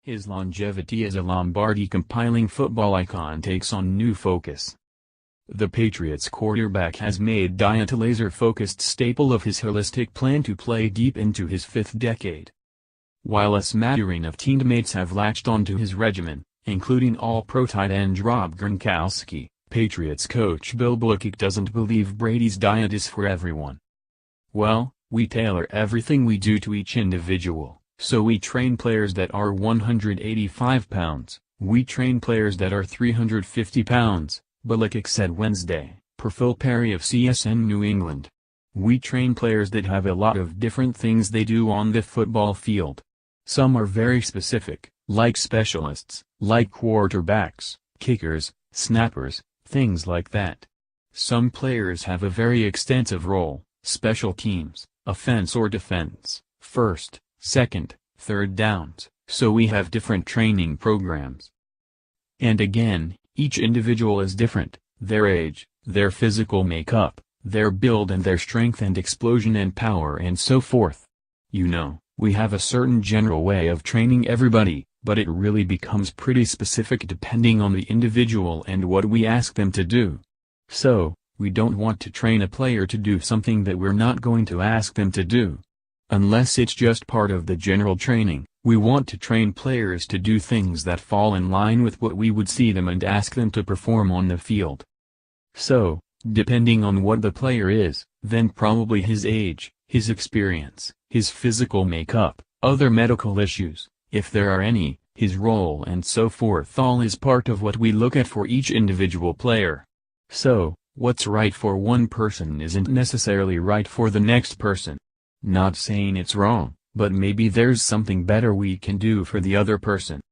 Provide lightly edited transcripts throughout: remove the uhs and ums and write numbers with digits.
His longevity as a Lombardi compiling football icon takes on new focus. The Patriots quarterback has made diet a laser-focused staple of his holistic plan to play deep into his fifth decade. While a smattering of teammates have latched onto his regimen, including All-Pro tight end Rob Gronkowski, Patriots coach Bill Belichick doesn't believe Brady's diet is for everyone. "Well, we tailor everything we do to each individual, so we train players that are 185 pounds, we train players that are 350 pounds, Belichick said Wednesday, per Phil Perry of CSN New England. "We train players that have a lot of different things they do on the football field. Some are very specific, like specialists, like quarterbacks, kickers, snappers, things like that. Some players have a very extensive role, special teams, offense or defense, first, second, third downs, so we have different training programs. And again, each individual is different, their age, their physical makeup, their build and their strength and explosion and power and so forth. You know, we have a certain general way of training everybody, but it really becomes pretty specific depending on the individual and what we ask them to do. So, we don't want to train a player to do something that we're not going to ask them to do. Unless it's just part of the general training, we want to train players to do things that fall in line with what we would see them and ask them to perform on the field. So, depending on what the player is, then probably his age, his experience, his physical makeup, other medical issues, if there are any, his role and so forth all is part of what we look at for each individual player. So, what's right for one person isn't necessarily right for the next person. Not saying it's wrong, but maybe there's something better we can do for the other person.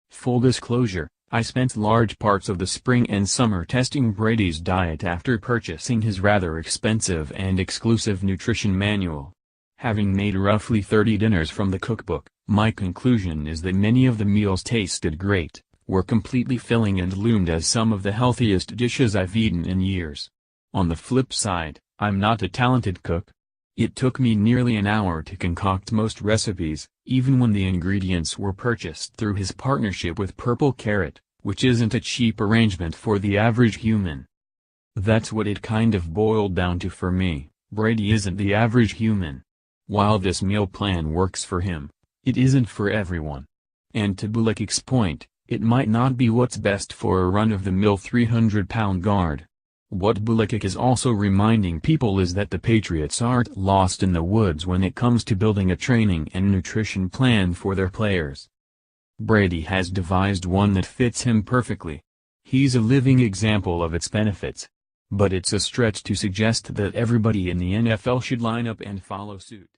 Full disclosure, I spent large parts of the spring and summer testing Brady's diet after purchasing his rather expensive and exclusive nutrition manual. Having made roughly 30 dinners from the cookbook, my conclusion is that many of the meals tasted great, were completely filling and loomed as some of the healthiest dishes I've eaten in years. On the flip side, I'm not a talented cook. It took me nearly an hour to concoct most recipes, even when the ingredients were purchased through his partnership with Purple Carrot, which isn't a cheap arrangement for the average human. That's what it kind of boiled down to for me. Brady isn't the average human. While this meal plan works for him, it isn't for everyone. And to Belichick's point, it might not be what's best for a run-of-the-mill 300-pound guard. What Belichick is also reminding people is that the Patriots aren't lost in the woods when it comes to building a training and nutrition plan for their players. Brady has devised one that fits him perfectly. He's a living example of its benefits. But it's a stretch to suggest that everybody in the NFL should line up and follow suit.